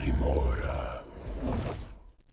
Grimora.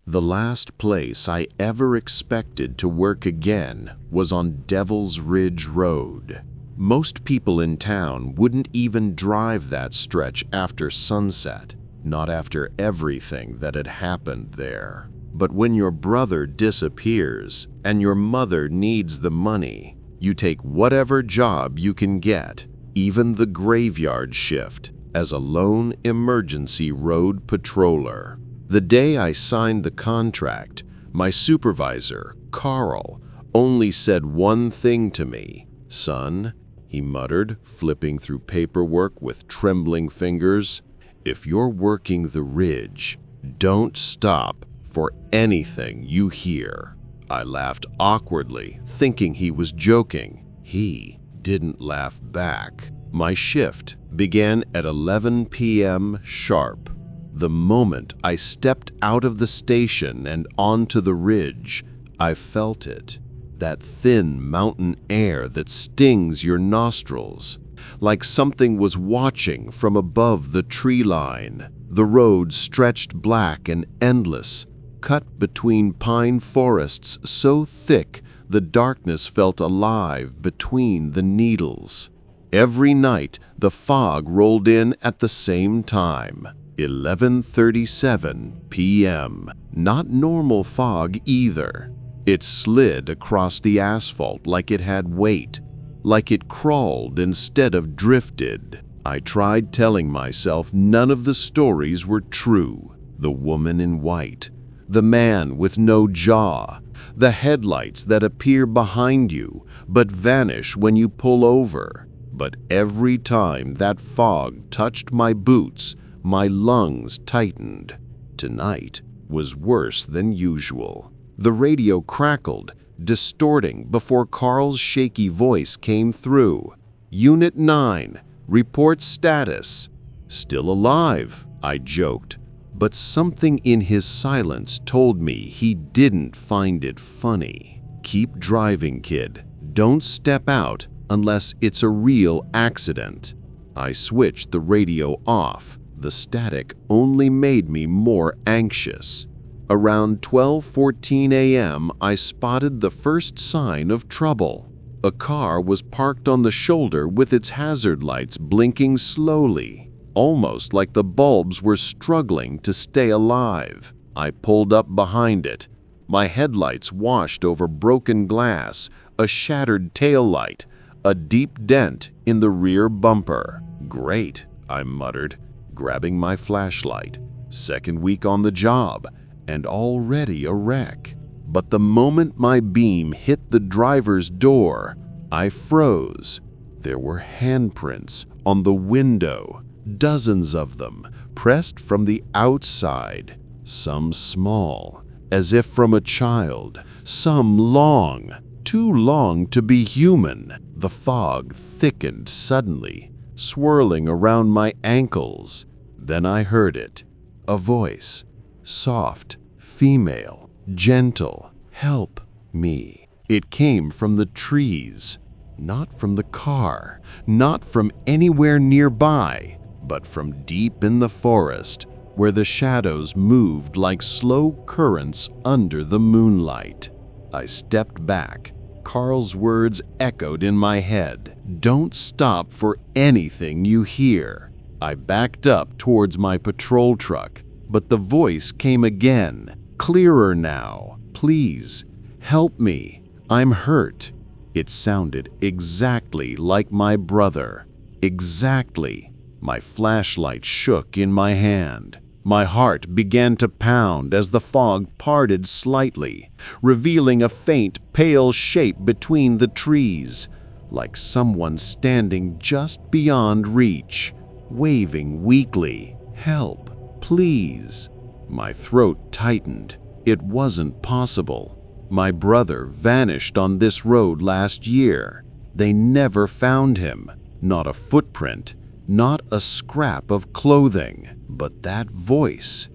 The last place I ever expected to work again was on Devil's Ridge Road. Most people in town wouldn't even drive that stretch after sunset, not after everything that had happened there. But when your brother disappears and your mother needs the money, you take whatever job you can get, even the graveyard shift, as a lone emergency road patroller. The day I signed the contract, my supervisor, Carl, only said one thing to me. "Son," he muttered, flipping through paperwork with trembling fingers, "if you're working the ridge, don't stop for anything you hear." I laughed awkwardly, thinking he was joking. He didn't laugh back. My shift began at 11 p.m. sharp. The moment I stepped out of the station and onto the ridge, I felt it. That thin mountain air that stings your nostrils, like something was watching from above the tree line. The road stretched black and endless, cut between pine forests so thick the darkness felt alive between the needles. Every night the fog rolled in at the same time, 11:37 p.m. Not normal fog either. It slid across the asphalt like it had weight, like it crawled instead of drifted. I tried telling myself none of the stories were true. The woman in white, the man with no jaw, the headlights that appear behind you but vanish when you pull over. But every time that fog touched my boots, my lungs tightened. Tonight was worse than usual. The radio crackled, distorting before Carl's shaky voice came through. "Unit 9, report status." "Still alive," I joked, but something in his silence told me he didn't find it funny. "Keep driving, kid. Don't step out unless it's a real accident." I switched the radio off. The static only made me more anxious. Around 12:14 a.m., I spotted the first sign of trouble. A car was parked on the shoulder with its hazard lights blinking slowly, almost like the bulbs were struggling to stay alive. I pulled up behind it. My headlights washed over broken glass, a shattered taillight, a deep dent in the rear bumper. "Great," I muttered, grabbing my flashlight. Second week on the job, and already a wreck. But the moment my beam hit the driver's door, I froze. There were handprints on the window, dozens of them, pressed from the outside. Some small, as if from a child, some long, too long to be human. The fog thickened suddenly, swirling around my ankles. Then I heard it, a voice, soft, female, gentle. "Help me." It came from the trees, not from the car, not from anywhere nearby, but from deep in the forest, where the shadows moved like slow currents under the moonlight. I stepped back. Carl's words echoed in my head. "Don't stop for anything you hear." I backed up towards my patrol truck, but the voice came again, clearer now. "Please, help me. I'm hurt." It sounded exactly like my brother. Exactly. My flashlight shook in my hand. My heart began to pound as the fog parted slightly, revealing a faint, pale shape between the trees, like someone standing just beyond reach, waving weakly. "Help, please." My throat tightened. It wasn't possible. My brother vanished on this road last year. They never found him. Not a footprint, not a scrap of clothing. But that voice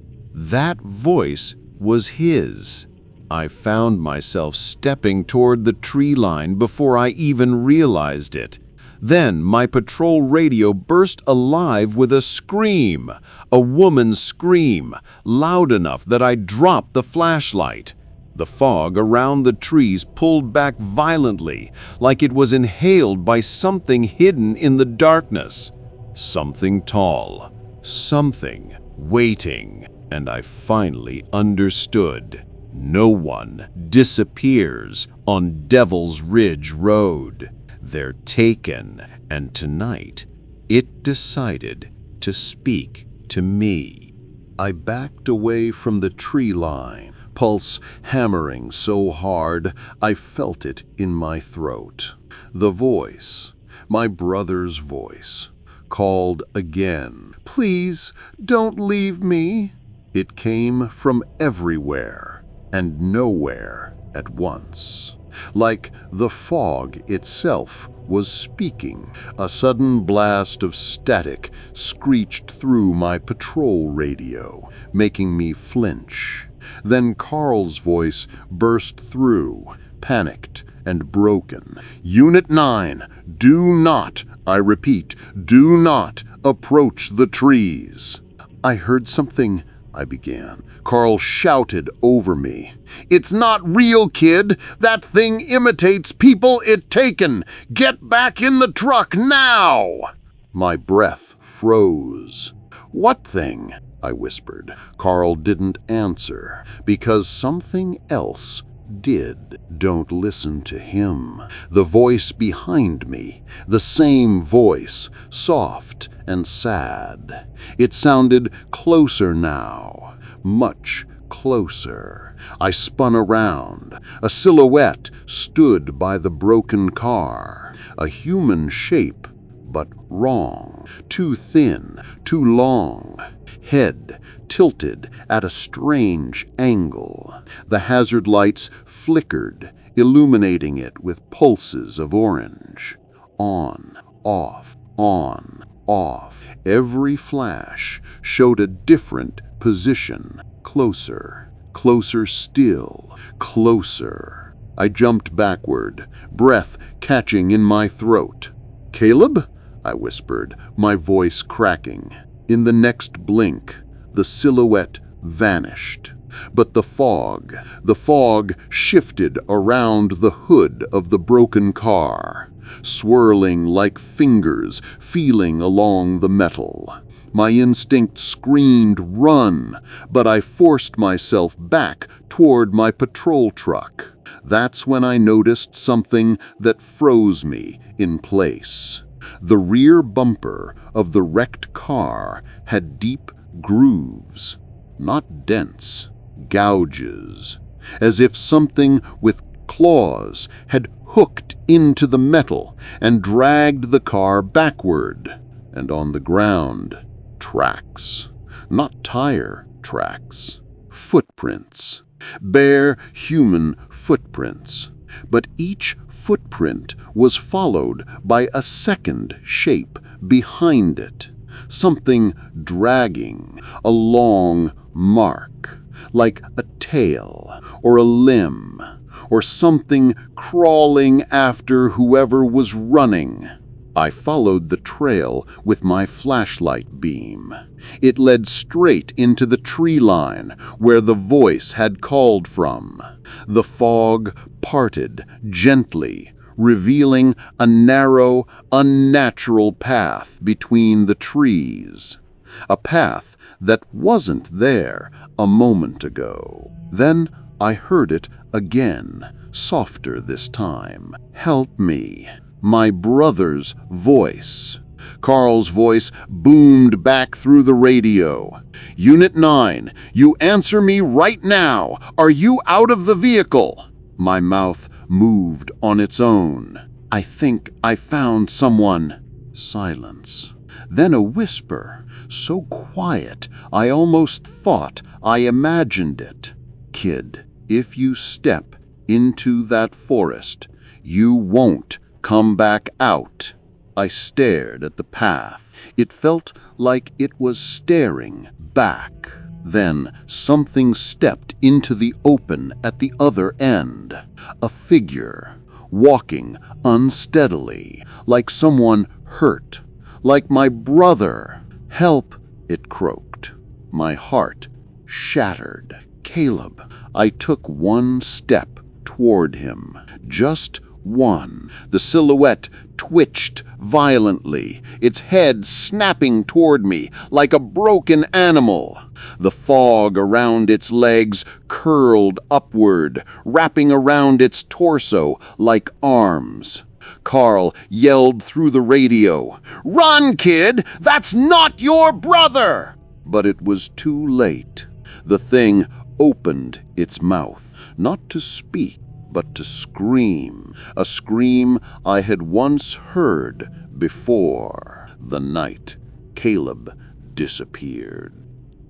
was his. I found myself stepping toward the tree line before I even realized it. Then my patrol radio burst alive with a scream, a woman's scream, loud enough that I dropped the flashlight. The fog around the trees pulled back violently, like it was inhaled by something hidden in the darkness. Something tall, something waiting, and I finally understood. No one disappears on Devil's Ridge Road. They're taken, and tonight it decided to speak to me. I backed away from the tree line, pulse hammering so hard I felt it in my throat. The voice, my brother's voice, called again. "Please, don't leave me." It came from everywhere and nowhere at once. Like the fog itself was speaking. A sudden blast of static screeched through my patrol radio, making me flinch. Then Carl's voice burst through, panicked and broken. "Unit 9, do not, I repeat, do not approach the trees." "I heard something," I began. Carl shouted over me. "It's not real, kid. That thing imitates people it taken. Get back in the truck now!" My breath froze. "What thing?" I whispered. Carl didn't answer, because something else did. Don't listen to him. The voice behind me, the same voice, soft and sad. It sounded closer now, much closer. I spun around. A silhouette stood by the broken car. A human shape, but wrong. Too thin, too long. Head tilted at a strange angle. The hazard lights flickered, illuminating it with pulses of orange. On, off, on, off. Every flash showed a different position. Closer, closer still, closer. I jumped backward, breath catching in my throat. "Caleb?" I whispered, my voice cracking. In the next blink, the silhouette vanished. But the fog shifted around the hood of the broken car, swirling like fingers feeling along the metal. My instinct screamed, "Run!" but I forced myself back toward my patrol truck. That's when I noticed something that froze me in place. The rear bumper of the wrecked car had deep grooves, not dents, gouges, as if something with claws had hooked into the metal and dragged the car backward. And on the ground, tracks, not tire tracks, footprints, bare human footprints. But each footprint was followed by a second shape behind it, something dragging, a long mark, like a tail or a limb, or something crawling after whoever was running. I followed the trail with my flashlight beam. It led straight into the tree line where the voice had called from. The fog parted gently, revealing a narrow, unnatural path between the trees. A path that wasn't there a moment ago. Then I heard it again, softer this time. "Help me." My brother's voice. Carl's voice boomed back through the radio. "Unit 9, you answer me right now. Are you out of the vehicle?" My mouth moved on its own. "I think I found someone." Silence. Then a whisper, so quiet I almost thought I imagined it. "Kid, if you step into that forest, you won't come back out." I stared at the path. It felt like it was staring back. Then something stepped into the open at the other end. A figure, walking unsteadily, like someone hurt, like my brother. "Help," it croaked. My heart shattered. "Caleb." I took one step toward him. Just one. The silhouette twitched violently, its head snapping toward me like a broken animal. The fog around its legs curled upward, wrapping around its torso like arms. Carl yelled through the radio, "Run, kid! That's not your brother!" But it was too late. The thing opened its mouth, not to speak, but to scream, a scream I had once heard before the night Caleb disappeared.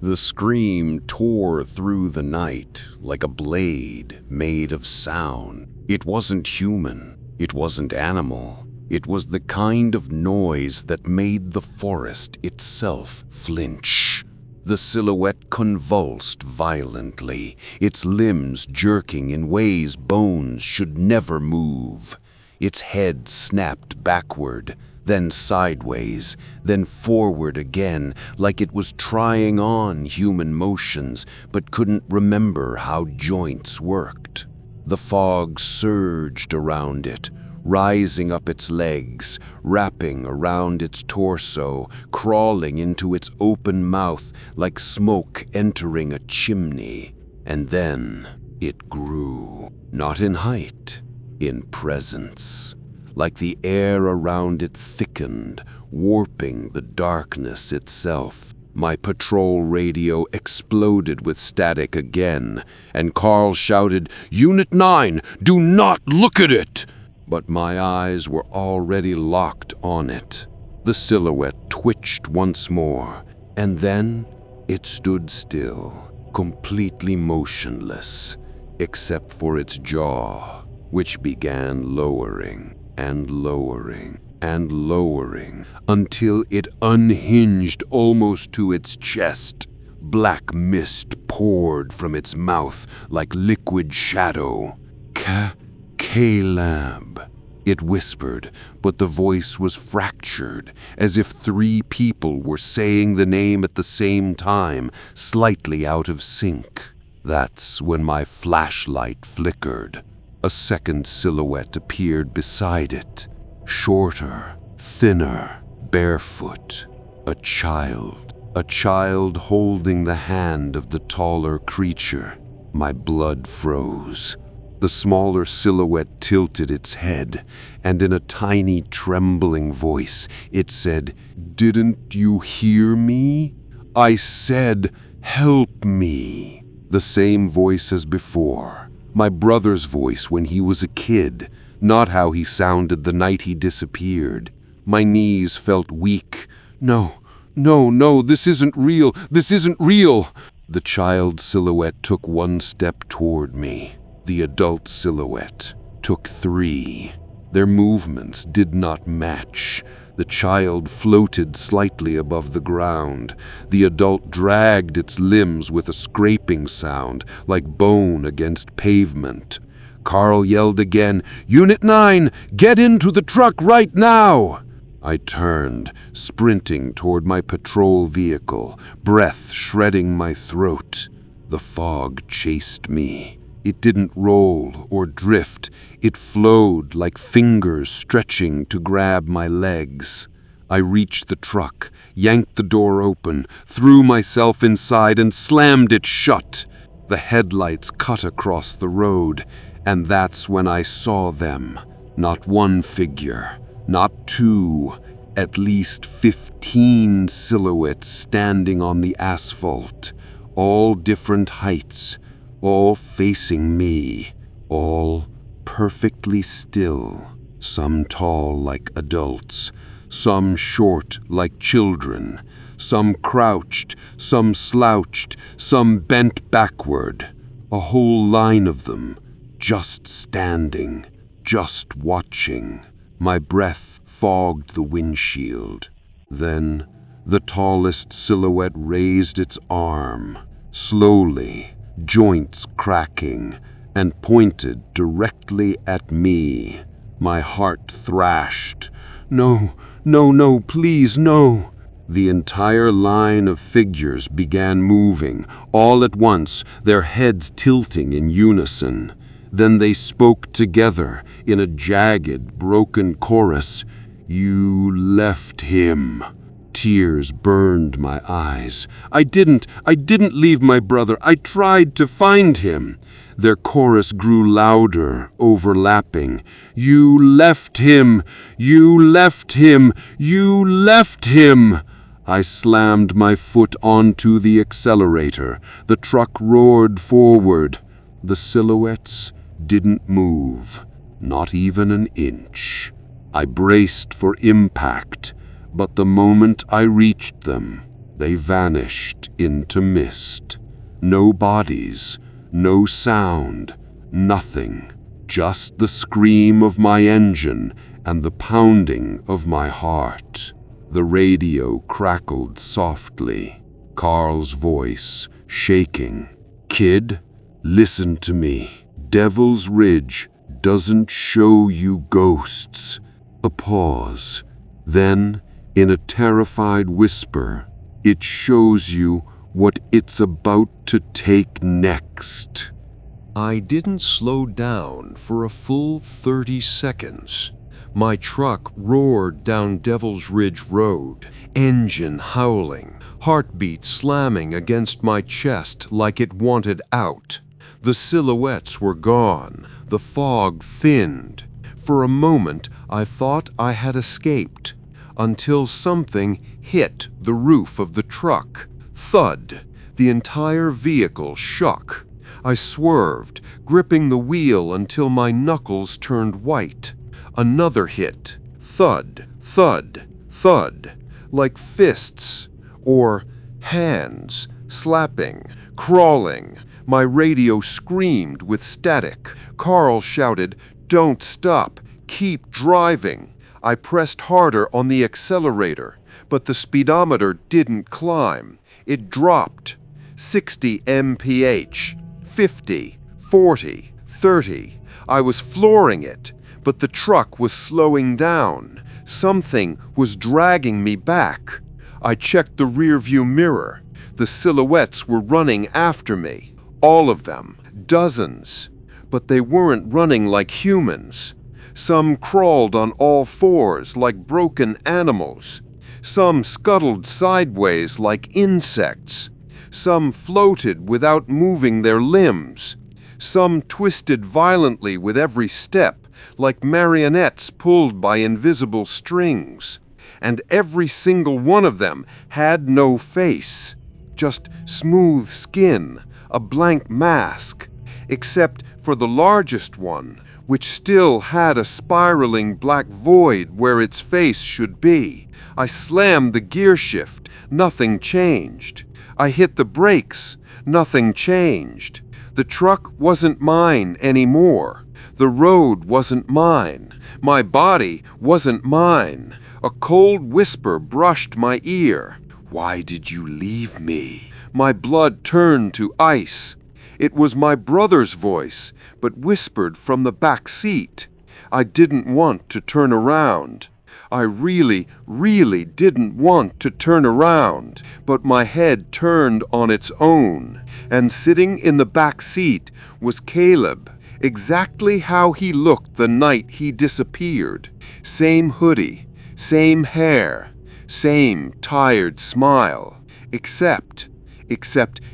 The scream tore through the night like a blade made of sound. It wasn't human. It wasn't animal. It was the kind of noise that made the forest itself flinch. The silhouette convulsed violently, its limbs jerking in ways bones should never move. Its head snapped backward, then sideways, then forward again, like it was trying on human motions but couldn't remember how joints worked. The fog surged around it, rising up its legs, wrapping around its torso, crawling into its open mouth like smoke entering a chimney. And then it grew, not in height, in presence. Like the air around it thickened, warping the darkness itself. My patrol radio exploded with static again, and Carl shouted, "Unit 9, do not look at it!" But my eyes were already locked on it. The silhouette twitched once more, and then it stood still, completely motionless, except for its jaw, which began lowering and lowering and lowering until it unhinged almost to its chest. Black mist poured from its mouth like liquid shadow. "Caleb," it whispered, but the voice was fractured, as if three people were saying the name at the same time, slightly out of sync. That's when my flashlight flickered. A second silhouette appeared beside it, shorter, thinner, barefoot. A child holding the hand of the taller creature. My blood froze. The smaller silhouette tilted its head, and in a tiny, trembling voice, it said, "Didn't you hear me? I said, help me." The same voice as before. My brother's voice when he was a kid, not how he sounded the night he disappeared. My knees felt weak. No, this isn't real. This isn't real. The child silhouette took one step toward me. The adult silhouette took three. Their movements did not match. The child floated slightly above the ground. The adult dragged its limbs with a scraping sound, like bone against pavement. Carl yelled again, "Unit 9, get into the truck right now!" I turned, sprinting toward my patrol vehicle, breath shredding my throat. The fog chased me. It didn't roll or drift. It flowed like fingers stretching to grab my legs. I reached the truck, yanked the door open, threw myself inside and slammed it shut. The headlights cut across the road, and that's when I saw them. Not one figure, not two, at least 15 silhouettes standing on the asphalt, all different heights, all facing me, all perfectly still, some tall like adults, some short like children, some crouched, some slouched, some bent backward, a whole line of them, just standing, just watching. My breath fogged the windshield. Then the tallest silhouette raised its arm, slowly, joints cracking, and pointed directly at me. My heart thrashed. No, no, no, please, no. The entire line of figures began moving, all at once, their heads tilting in unison. Then they spoke together in a jagged, broken chorus. You left him. Tears burned my eyes. I didn't leave my brother. I tried to find him. Their chorus grew louder, overlapping. You left him. You left him. You left him. I slammed my foot onto the accelerator. The truck roared forward. The silhouettes didn't move, not even an inch. I braced for impact, but the moment I reached them, they vanished into mist. No bodies, no sound, nothing. Just the scream of my engine and the pounding of my heart. The radio crackled softly, Carl's voice shaking. Kid, listen to me. Devil's Ridge doesn't show you ghosts. A pause. Then, in a terrified whisper, it shows you what it's about to take next. I didn't slow down for a full 30 seconds. My truck roared down Devil's Ridge Road, engine howling, heartbeat slamming against my chest like it wanted out. The silhouettes were gone, the fog thinned. For a moment, I thought I had escaped, until something hit the roof of the truck. Thud! The entire vehicle shook. I swerved, gripping the wheel until my knuckles turned white. Another hit. Thud, thud, thud, like fists or hands slapping, crawling. My radio screamed with static. Carl shouted, "Don't stop, keep driving." I pressed harder on the accelerator, but the speedometer didn't climb. It dropped. 60 mph, 50, 40, 30. I was flooring it, but the truck was slowing down. Something was dragging me back. I checked the rearview mirror. The silhouettes were running after me. All of them, dozens. But they weren't running like humans. Some crawled on all fours like broken animals. Some scuttled sideways like insects. Some floated without moving their limbs. Some twisted violently with every step, like marionettes pulled by invisible strings. And every single one of them had no face, just smooth skin, a blank mask, except for the largest one, which still had a spiraling black void where its face should be. I slammed the gear shift. Nothing changed. I hit the brakes. Nothing changed. The truck wasn't mine anymore. The road wasn't mine. My body wasn't mine. A cold whisper brushed my ear. "Why did you leave me?" My blood turned to ice. It was my brother's voice, but whispered from the back seat. I didn't want to turn around. I really, really didn't want to turn around, but my head turned on its own, and sitting in the back seat was Caleb, exactly how he looked the night he disappeared. Same hoodie, same hair, same tired smile, except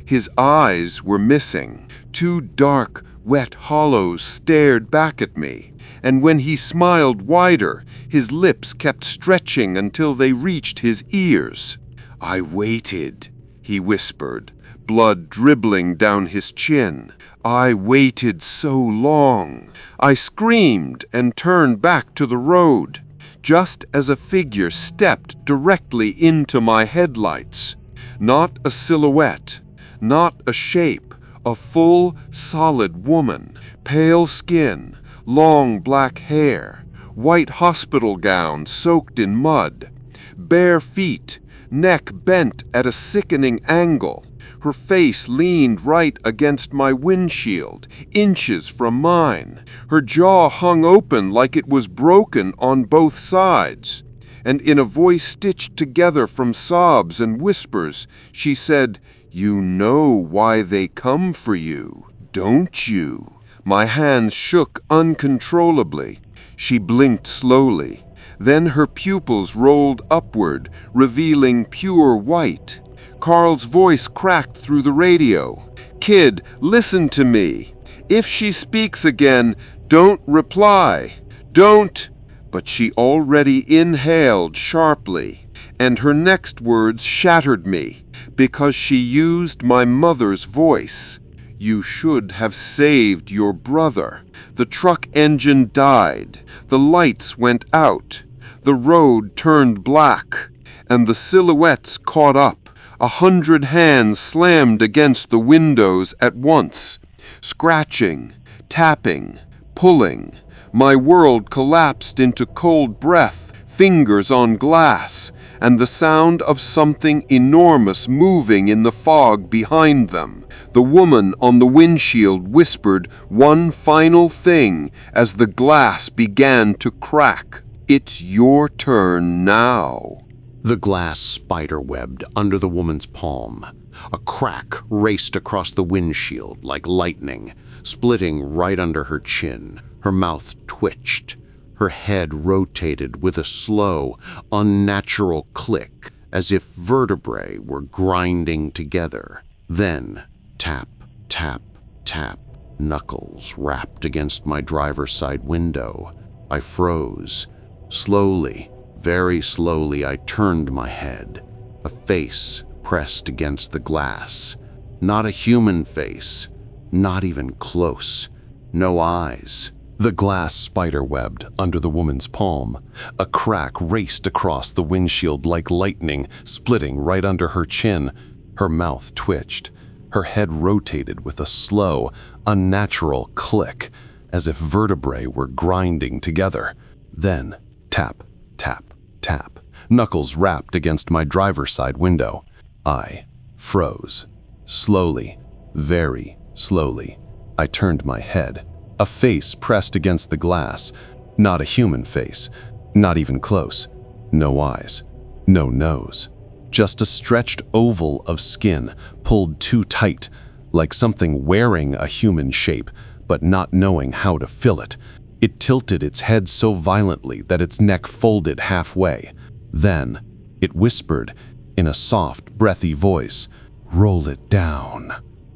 his eyes were missing. Two dark, wet hollows stared back at me, and when he smiled wider, his lips kept stretching until they reached his ears. "I waited," he whispered, blood dribbling down his chin. "I waited so long." I screamed and turned back to the road, just as a figure stepped directly into my headlights. Not a silhouette, not a shape, a full, solid woman, pale skin, long black hair, white hospital gown soaked in mud, bare feet, neck bent at a sickening angle. Her face leaned right against my windshield, inches from mine. Her jaw hung open like it was broken on both sides. And in a voice stitched together from sobs and whispers, she said, "You know why they come for you, don't you?" My hands shook uncontrollably. She blinked slowly. Then her pupils rolled upward, revealing pure white. Carl's voice cracked through the radio. "Kid, listen to me. If she speaks again, don't reply. Don't—" But she already inhaled sharply, and her next words shattered me, because she used my mother's voice. "You should have saved your brother. The truck engine died. The lights went out. The road turned black, and the silhouettes caught up. 100 hands slammed against the windows at once, scratching, tapping, pulling. My world collapsed into cold breath, fingers on glass, and the sound of something enormous moving in the fog behind them. The woman on the windshield whispered one final thing as the glass began to crack. "It's your turn now." The glass spiderwebbed under the woman's palm. A crack raced across the windshield like lightning, splitting right under her chin. Her mouth twitched. Her head rotated with a slow, unnatural click, as if vertebrae were grinding together. Then, tap, tap, tap, knuckles rapped against my driver's side window. I froze. Slowly, very slowly, I turned my head. A face pressed against the glass. Not a human face, not even close. No eyes. The glass spiderwebbed under the woman's palm. A crack raced across the windshield like lightning, splitting right under her chin. Her mouth twitched. Her head rotated with a slow, unnatural click, as if vertebrae were grinding together. Then, tap, tap, tap. Knuckles rapped against my driver's side window. I froze. Slowly, very slowly, I turned my head. A face pressed against the glass. Not a human face, not even close. No eyes, no nose. Just a stretched oval of skin, pulled too tight, like something wearing a human shape, but not knowing how to fill it. It tilted its head so violently that its neck folded halfway. Then, it whispered, in a soft, breathy voice, "Roll it down."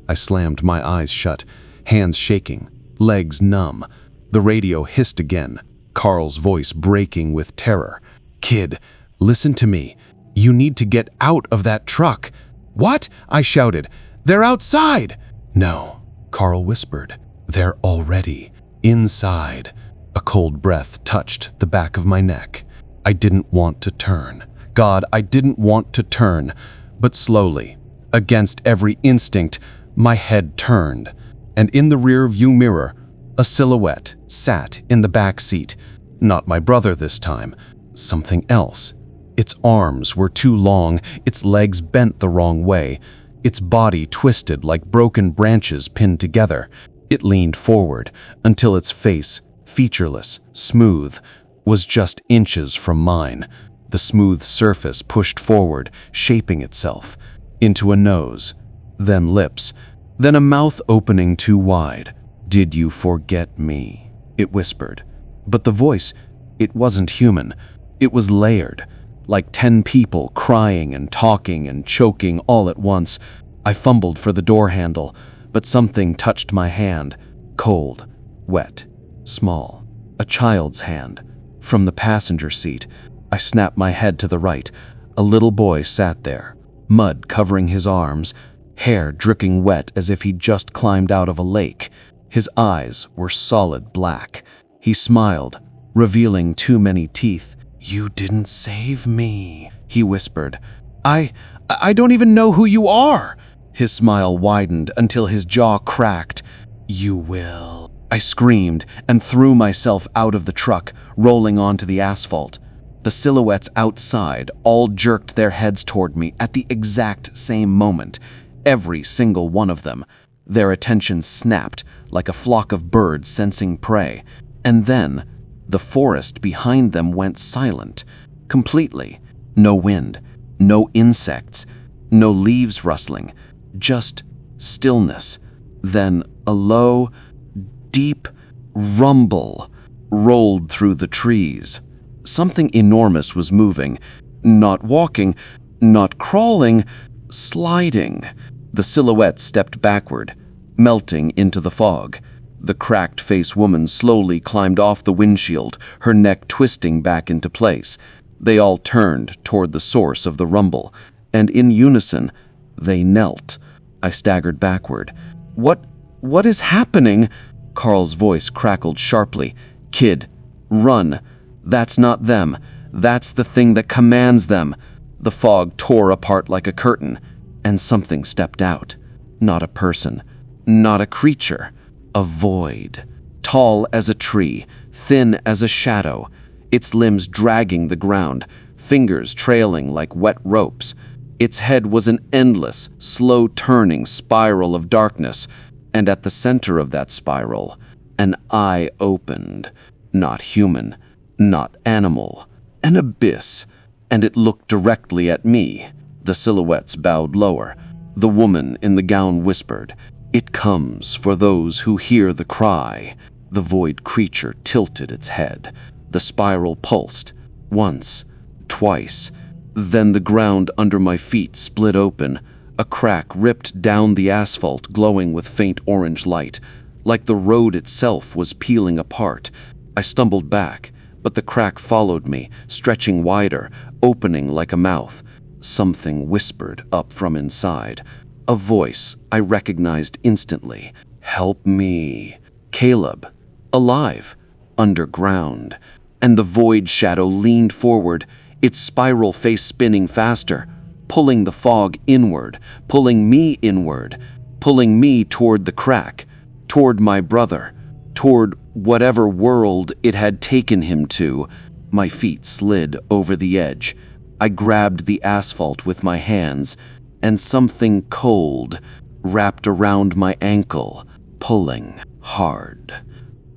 I slammed my eyes shut, hands shaking, legs numb. The radio hissed again, Carl's voice breaking with terror. "Kid, listen to me. You need to get out of that truck." "What?" I shouted. "They're outside!" "No," Carl whispered. "They're already inside." A cold breath touched the back of my neck. I didn't want to turn. God, I didn't want to turn. But slowly, against every instinct, my head turned. And in the rear-view mirror, a silhouette sat in the back seat. Not my brother this time, something else. Its arms were too long, its legs bent the wrong way, its body twisted like broken branches pinned together. It leaned forward until its face, featureless, smooth, was just inches from mine. The smooth surface pushed forward, shaping itself into a nose, then lips, then a mouth opening too wide. "Did you forget me?" it whispered. But the voice, it wasn't human. It was layered, like 10 people crying and talking and choking all at once. I fumbled for the door handle, but something touched my hand. Cold, wet, small. A child's hand. From the passenger seat, I snapped my head to the right. A little boy sat there, mud covering his arms, hair dripping wet as if he'd just climbed out of a lake. His eyes were solid black. He smiled, revealing too many teeth. "You didn't save me," he whispered. I don't even know who you are." His smile widened until his jaw cracked. "You will." I screamed and threw myself out of the truck, rolling onto the asphalt. The silhouettes outside all jerked their heads toward me at the exact same moment, every single one of them. Their attention snapped like a flock of birds sensing prey, and then the forest behind them went silent, completely. No wind, no insects, no leaves rustling, just stillness. Then a low, deep rumble rolled through the trees. Something enormous was moving, not walking, not crawling, sliding. The silhouette stepped backward, melting into the fog. The cracked-faced woman slowly climbed off the windshield, her neck twisting back into place. They all turned toward the source of the rumble, and in unison, they knelt. I staggered backward. What is happening?" Carl's voice crackled sharply. "Kid, run. That's not them. That's the thing that commands them." The fog tore apart like a curtain, and something stepped out. Not a person, not a creature, a void. Tall as a tree, thin as a shadow, its limbs dragging the ground, fingers trailing like wet ropes. Its head was an endless, slow-turning spiral of darkness, and at the center of that spiral, an eye opened. Not human, not animal, an abyss, and it looked directly at me. The silhouettes bowed lower. The woman in the gown whispered, "It comes for those who hear the cry." The void creature tilted its head. The spiral pulsed, once, twice. Then the ground under my feet split open. A crack ripped down the asphalt, glowing with faint orange light, like the road itself was peeling apart. I stumbled back, but the crack followed me, stretching wider, opening like a mouth. Something whispered up from inside. A voice I recognized instantly. "Help me." Caleb. Alive. Underground. And the void shadow leaned forward, its spiral face spinning faster, pulling the fog inward, pulling me inward, pulling me toward the crack, toward my brother, toward whatever world it had taken him to. My feet slid over the edge. I grabbed the asphalt with my hands, and something cold wrapped around my ankle, pulling hard.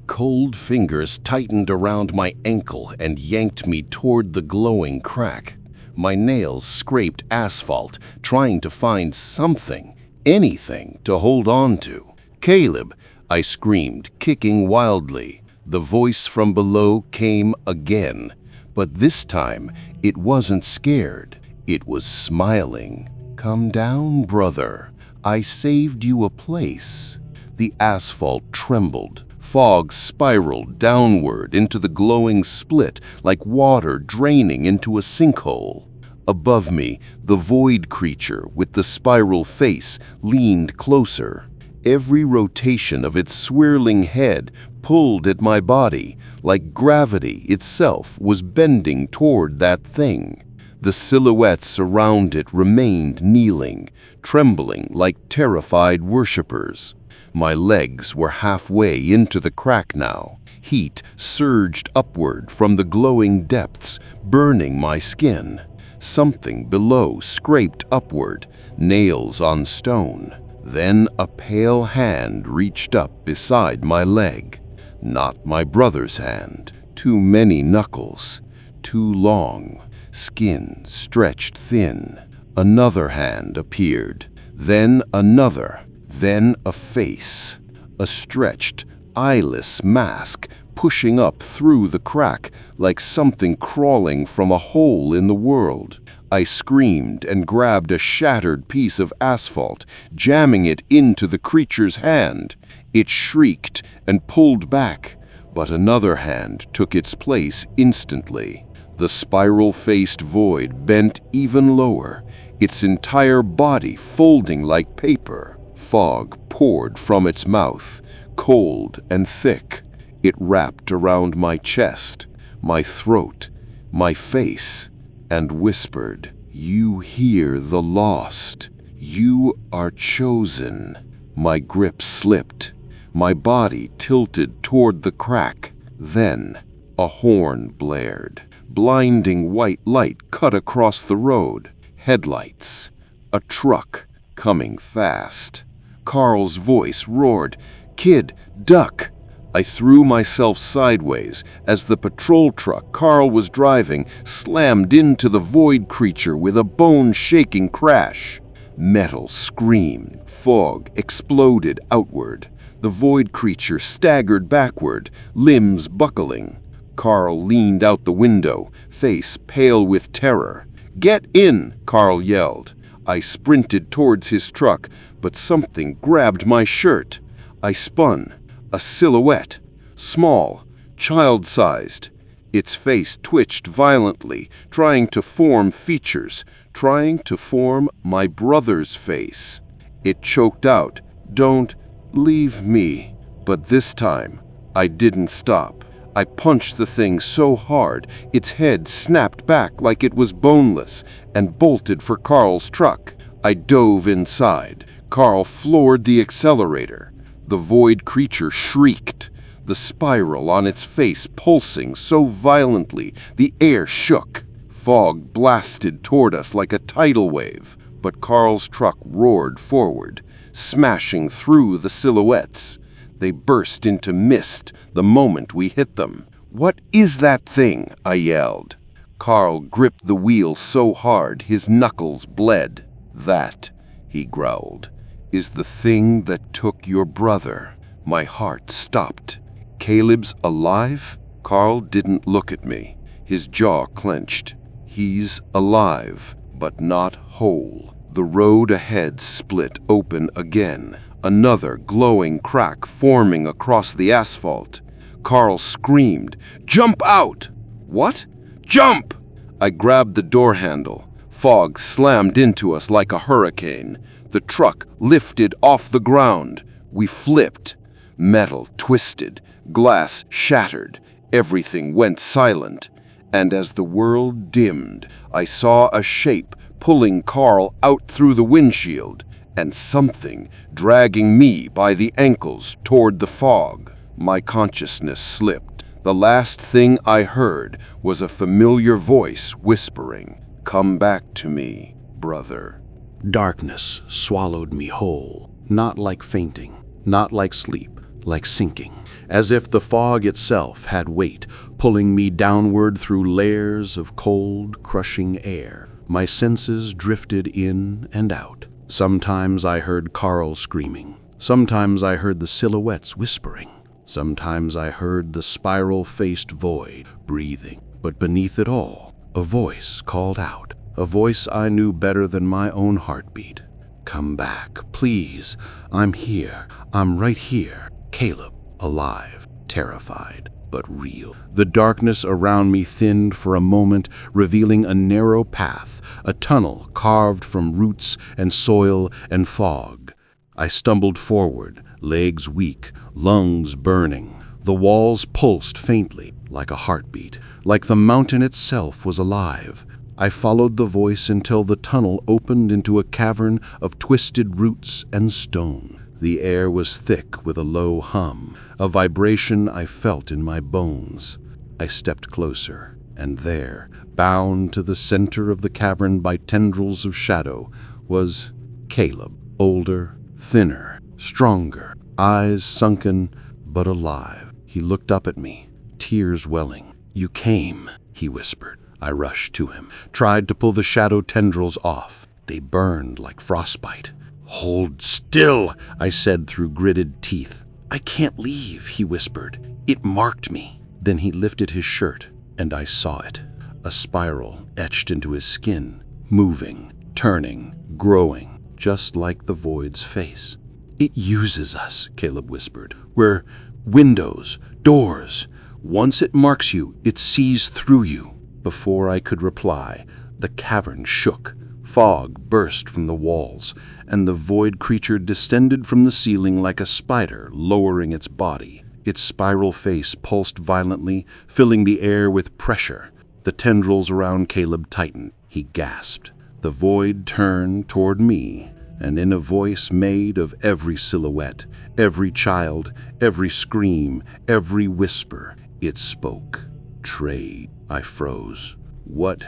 Cold fingers tightened around my ankle and yanked me toward the glowing crack. My nails scraped asphalt, trying to find something, anything to hold on to. "Caleb!" I screamed, kicking wildly. The voice from below came again, but this time it wasn't scared. It was smiling. "Come down, brother. I saved you a place." The asphalt trembled. Fog spiraled downward into the glowing split like water draining into a sinkhole. Above me, the void creature with the spiral face leaned closer. Every rotation of its swirling head pulled at my body, like gravity itself was bending toward that thing. The silhouettes around it remained kneeling, trembling like terrified worshippers. My legs were halfway into the crack now. Heat surged upward from the glowing depths, burning my skin. Something below scraped upward, nails on stone. Then a pale hand reached up beside my leg. Not my brother's hand. Too many knuckles. Too long. Skin stretched thin. Another hand appeared. Then another. Then a face. A stretched, eyeless mask pushing up through the crack like something crawling from a hole in the world. I screamed and grabbed a shattered piece of asphalt, jamming it into the creature's hand. It shrieked and pulled back, but another hand took its place instantly. The spiral-faced void bent even lower, its entire body folding like paper. Fog poured from its mouth, cold and thick. It wrapped around my chest, my throat, my face, and whispered, "You hear the lost. You are chosen." My grip slipped. My body tilted toward the crack. Then a horn blared. Blinding white light cut across the road. Headlights. A truck. coming fast. Carl's voice roared, "Kid, duck!" I threw myself sideways as the patrol truck Carl was driving slammed into the void creature with a bone-shaking crash. Metal screamed, fog exploded outward. The void creature staggered backward, limbs buckling. Carl leaned out the window, face pale with terror. "Get in!" Carl yelled. I sprinted towards his truck, but something grabbed my shirt. I spun. A silhouette. Small, child-sized. Its face twitched violently, trying to form features, trying to form my brother's face. It choked out, "Don't leave me." But this time, I didn't stop. I punched the thing so hard, its head snapped back like it was boneless and bolted for Carl's truck. I dove inside. Carl floored the accelerator. The void creature shrieked, the spiral on its face pulsing so violently the air shook. Fog blasted toward us like a tidal wave, but Carl's truck roared forward, smashing through the silhouettes. They burst into mist the moment we hit them. "What is that thing?" I yelled. Carl gripped the wheel so hard his knuckles bled. "That," he growled, "is the thing that took your brother." My heart stopped. "Caleb's alive?" Carl didn't look at me. His jaw clenched. "He's alive, but not whole." The road ahead split open again, another glowing crack forming across the asphalt. Carl screamed, "Jump out!" "What?" "Jump!" I grabbed the door handle. Fog slammed into us like a hurricane. The truck lifted off the ground. We flipped. Metal twisted, glass shattered. Everything went silent. And as the world dimmed, I saw a shape pulling Carl out through the windshield, and something dragging me by the ankles toward the fog. My consciousness slipped. The last thing I heard was a familiar voice whispering, "Come back to me, brother." Darkness swallowed me whole, not like fainting, not like sleep, like sinking, as if the fog itself had weight, pulling me downward through layers of cold, crushing air. My senses drifted in and out. Sometimes I heard Carl screaming. Sometimes I heard the silhouettes whispering. Sometimes I heard the spiral-faced void breathing. But beneath it all, a voice called out, a voice I knew better than my own heartbeat. "Come back, please. I'm here. I'm right here." Caleb, alive, terrified, but real. The darkness around me thinned for a moment, revealing a narrow path, a tunnel carved from roots and soil and fog. I stumbled forward, legs weak, lungs burning. The walls pulsed faintly, like a heartbeat, like the mountain itself was alive. I followed the voice until the tunnel opened into a cavern of twisted roots and stone. The air was thick with a low hum, a vibration I felt in my bones. I stepped closer, and there, bound to the center of the cavern by tendrils of shadow, was Caleb, older, thinner, stronger, eyes sunken but alive. He looked up at me, tears welling. "You came," he whispered. I rushed to him, tried to pull the shadow tendrils off. They burned like frostbite. "Hold still," I said through gritted teeth. "I can't leave," he whispered. "It marked me." Then he lifted his shirt, and I saw it. A spiral etched into his skin, moving, turning, growing, just like the void's face. "It uses us," Caleb whispered. "We're windows, doors. Once it marks you, it sees through you." Before I could reply, the cavern shook. Fog burst from the walls, and the void creature descended from the ceiling like a spider lowering its body. Its spiral face pulsed violently, filling the air with pressure. The tendrils around Caleb tightened. He gasped. The void turned toward me, and in a voice made of every silhouette, every child, every scream, every whisper, it spoke. "Trade." I froze. What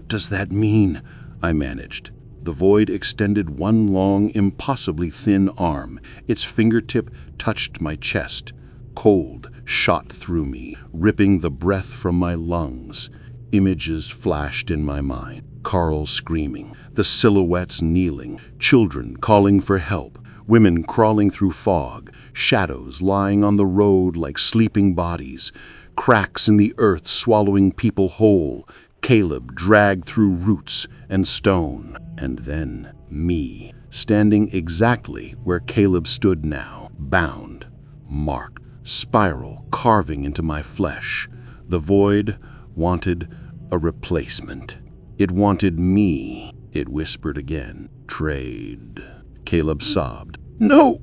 does that mean?" I managed. The void extended one long, impossibly thin arm. Its fingertip touched my chest. Cold shot through me, ripping the breath from my lungs. Images flashed in my mind. Carl screaming, the silhouettes kneeling, children calling for help, women crawling through fog, shadows lying on the road like sleeping bodies, cracks in the earth swallowing people whole, Caleb dragged through roots and stone. And then me, standing exactly where Caleb stood now, bound, marked, spiral carving into my flesh. The void wanted a replacement. It wanted me. It whispered again. Trade. Caleb sobbed. No,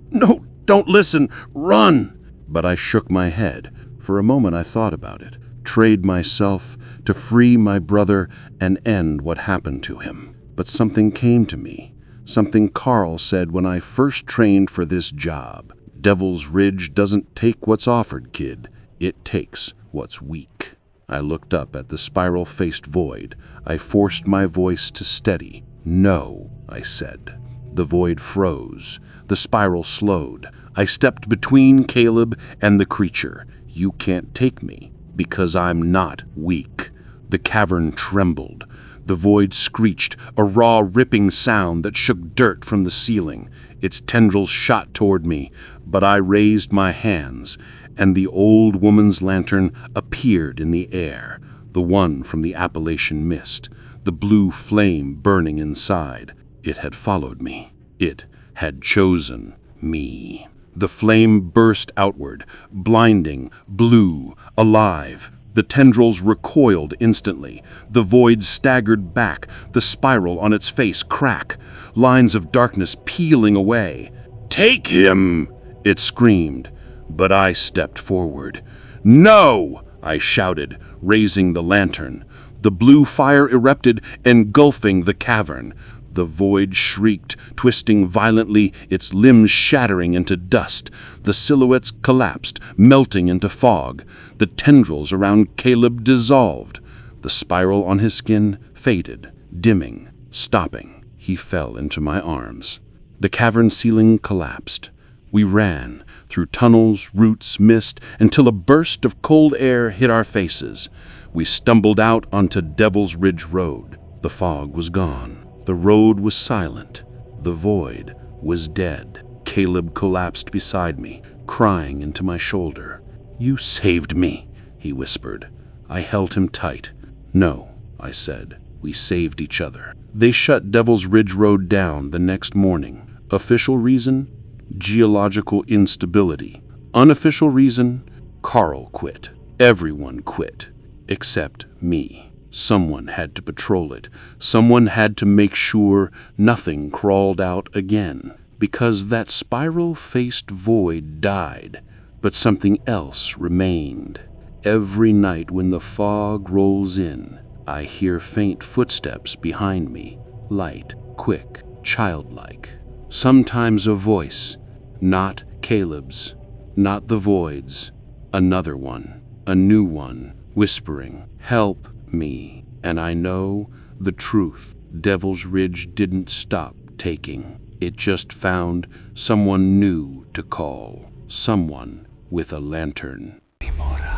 don't listen. Run. But I shook my head. For a moment I thought about it. Trade myself to free my brother and end what happened to him. But something came to me. Something Carl said when I first trained for this job. Devil's Ridge doesn't take what's offered, kid. It takes what's weak. I looked up at the spiral-faced void. I forced my voice to steady. No, I said. The void froze. The spiral slowed. I stepped between Caleb and the creature. You can't take me, because I'm not weak. The cavern trembled. The void screeched, a raw, ripping sound that shook dirt from the ceiling. Its tendrils shot toward me, but I raised my hands, and the old woman's lantern appeared in the air, the one from the Appalachian mist, the blue flame burning inside. It had followed me. It had chosen me. The flame burst outward, blinding, blue, alive. The tendrils recoiled instantly. The void staggered back, the spiral on its face crack, lines of darkness peeling away. "Take him!" it screamed. But I stepped forward. "No!" I shouted, raising the lantern. The blue fire erupted, engulfing the cavern. The void shrieked, twisting violently, its limbs shattering into dust. The silhouettes collapsed, melting into fog. The tendrils around Caleb dissolved. The spiral on his skin faded, dimming, stopping. He fell into my arms. The cavern ceiling collapsed. We ran, through tunnels, roots, mist, until a burst of cold air hit our faces. We stumbled out onto Devil's Ridge Road. The fog was gone. The road was silent. The void was dead. Caleb collapsed beside me, crying into my shoulder. "You saved me," he whispered. I held him tight. "No," I said. "We saved each other." They shut Devil's Ridge Road down the next morning. Official reason? Geological instability. Unofficial reason? Carl quit. Everyone quit, except me. Someone had to patrol it. Someone had to make sure nothing crawled out again. Because that spiral-faced void died, but something else remained. Every night when the fog rolls in, I hear faint footsteps behind me, light, quick, childlike. Sometimes a voice, not Caleb's, not the void's, another one, a new one, whispering, "Help me." And I know the truth. Devil's Ridge didn't stop taking. It just found someone new to call, someone with a lantern. Grimora.